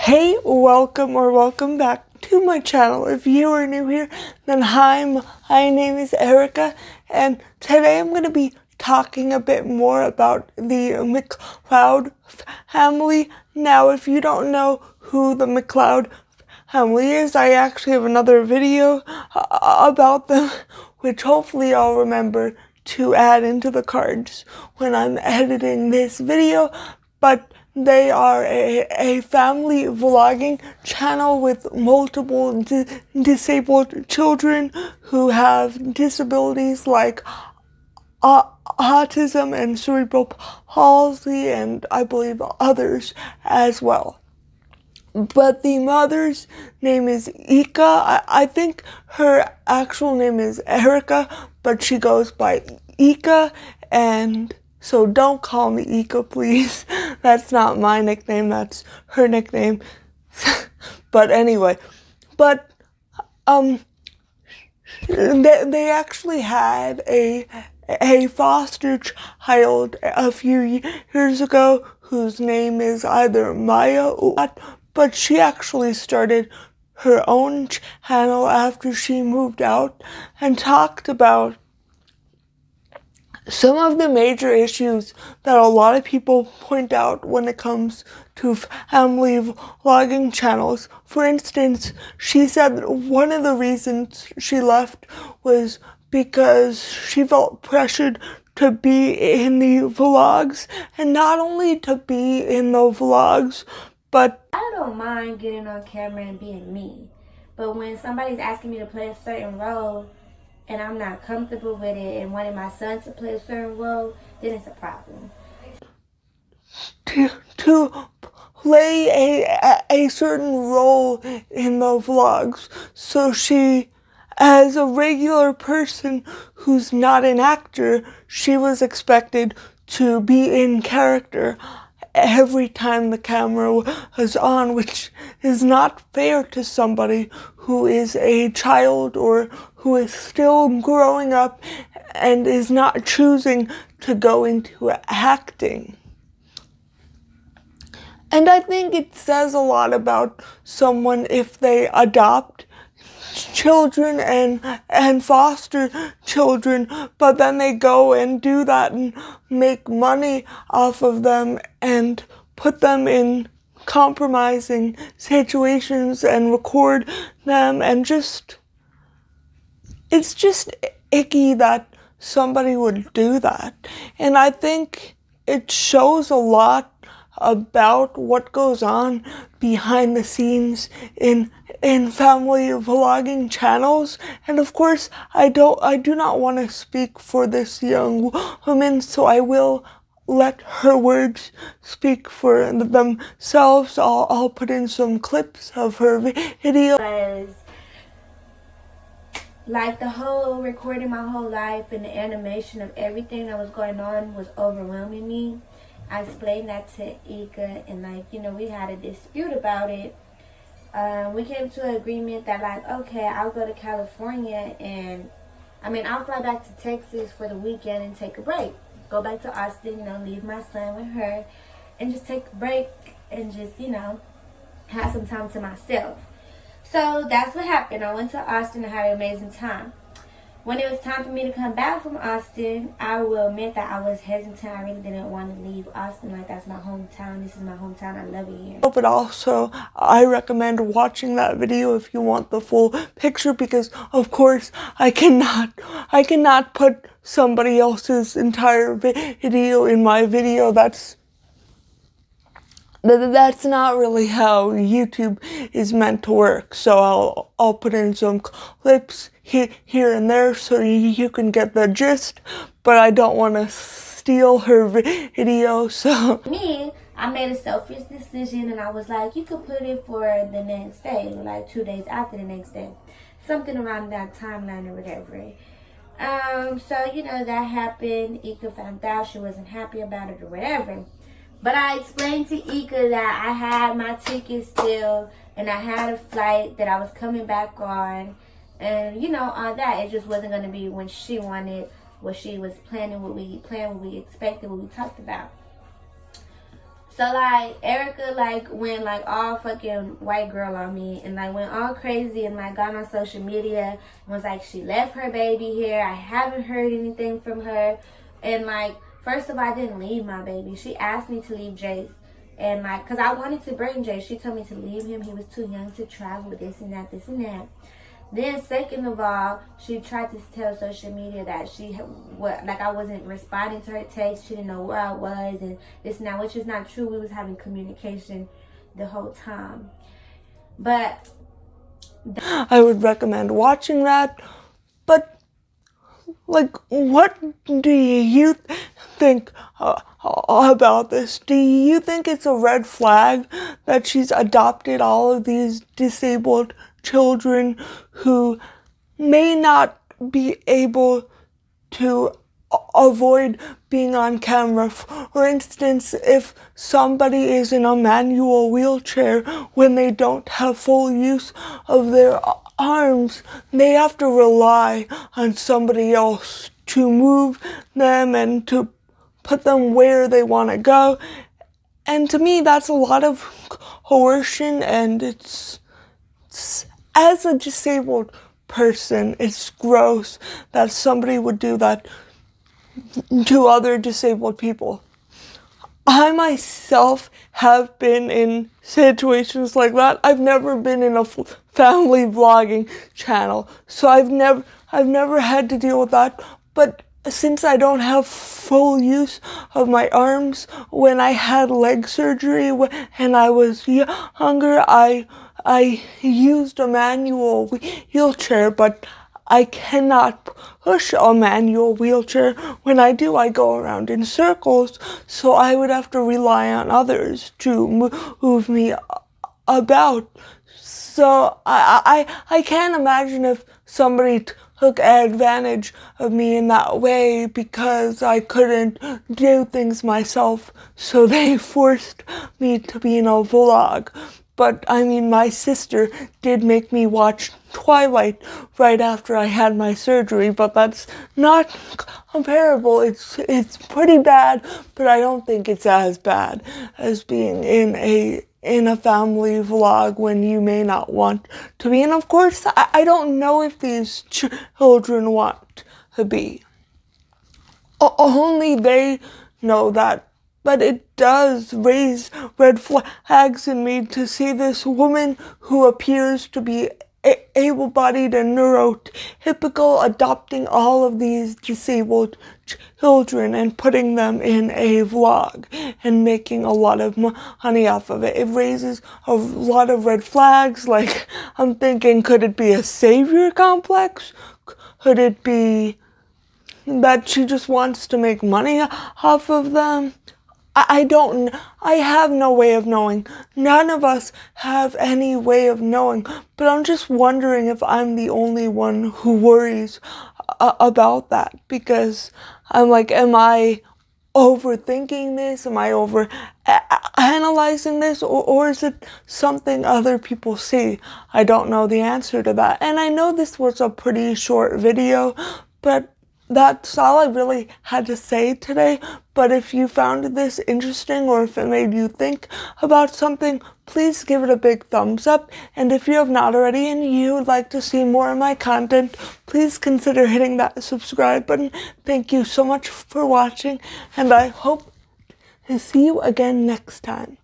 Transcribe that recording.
Hey, welcome back to my channel. If you are new here, then hi, my name is Erica, and today I'm going to be talking a bit more about the McLeod family. Now, if you don't know who the McLeod family is, I actually have another video about them, which hopefully I'll remember to add into the cards when I'm editing this video, but they are a family vlogging channel with multiple disabled children who have disabilities like autism and cerebral palsy, and I believe others as well. But the mother's name is Ika. I think her actual name is Erica, but she goes by Ika, and so don't call me Ika, please. That's not my nickname, that's her nickname. But anyway, they actually had a foster child a few years ago whose name is either Maya or not, but she actually started her own channel after she moved out and talked about some of the major issues that a lot of people point out when it comes to family vlogging channels. For instance, she said that one of the reasons she left was because she felt pressured to be in the vlogs, and not only to be in the vlogs, but I don't mind getting on camera and being me. But when somebody's asking me to play a certain role and I'm not comfortable with it and wanting my son to play a certain role, then it's a problem. to play a certain role in the vlogs. So she, as a regular person who's not an actor, she was expected to be in character every time the camera was on, which is not fair to somebody who is a child or who is still growing up and is not choosing to go into acting. And I think it says a lot about someone if they adopt children and foster children, but then they go and do that and make money off of them and put them in compromising situations and record them, and it's just icky that somebody would do that. And I think it shows a lot about what goes on behind the scenes in family vlogging channels. And of course, I do not want to speak for this young woman, so I will let her words speak for themselves. I'll put in some clips of her video. Because like the whole recording my whole life and the animation of everything that was going on was overwhelming me. I explained that to Ika, and we had a dispute about it. We came to an agreement that okay, I'll go to California and I'll fly back to Texas for the weekend and take a break. Go back to Austin, leave my son with her and just take a break and just, have some time to myself. So that's what happened. I went to Austin and had an amazing time. When it was time for me to come back from Austin, I will admit that I was hesitant. I really didn't want to leave Austin. That's my hometown. This is my hometown. I love it here. But also, I recommend watching that video if you want the full picture, because of course I cannot put somebody else's entire video in my video. That's not really how YouTube is meant to work. So I'll put in some clips here and there so you can get the gist, but I don't want to steal her video. So I made a selfish decision, and I was like, you could put it for the next day, like 2 days after the next day, something around that timeline or whatever. So that happened. Ika found out, she wasn't happy about it or whatever. But I explained to Ika that I had my ticket still, and I had a flight that I was coming back on, and all that. It just wasn't going to be when she wanted, what she was planning, what we planned, what we expected, what we talked about. So like Erica like went like all fucking white girl on me and like went all crazy and like got on social media and was like she left her baby here. I haven't heard anything from her. And like first of all, I didn't leave my baby. She asked me to leave Jace. And like, cause I wanted to bring Jace. She told me to leave him. He was too young to travel, this and that, this and that. Then second of all, she tried to tell social media that I wasn't responding to her text. She didn't know where I was and this and that, which is not true. We was having communication the whole time. But I would recommend watching that. But like, what do you think about this? Do you think it's a red flag that she's adopted all of these disabled children who may not be able to avoid being on camera? For instance, if somebody is in a manual wheelchair, when they don't have full use of their arms, they have to rely on somebody else to move them and to put them where they want to go. And to me, that's a lot of coercion, and it's as a disabled person, it's gross that somebody would do that to other disabled people. I myself have been in situations like that. I've never been in a family vlogging channel, so I've never had to deal with that. But since I don't have full use of my arms, when I had leg surgery and I was younger, I used a manual wheelchair, but I cannot push a manual wheelchair. When I do, I go around in circles, so I would have to rely on others to move me about. So I can't imagine if somebody took advantage of me in that way because I couldn't do things myself, so they forced me to be in a vlog. But I mean, my sister did make me watch Twilight right after I had my surgery, but that's not comparable. It's pretty bad, but I don't think it's as bad as being in a family vlog when you may not want to be. And of course, I don't know if these children want to be. Only they know that. But it does raise red flags in me to see this woman who appears to be able-bodied and neurotypical adopting all of these disabled children and putting them in a vlog and making a lot of money off of it. It raises a lot of red flags. Like, I'm thinking, could it be a savior complex? Could it be that she just wants to make money off of them? I have no way of knowing. None of us have any way of knowing, but I'm just wondering if I'm the only one who worries about that, because I'm like, am I overthinking this? Am I over analyzing this? Or is it something other people see? I don't know the answer to that. And I know this was a pretty short video, but that's all I really had to say today. But if you found this interesting or if it made you think about something, please give it a big thumbs up. And if you have not already and you would like to see more of my content, please consider hitting that subscribe button. Thank you so much for watching, and I hope to see you again next time.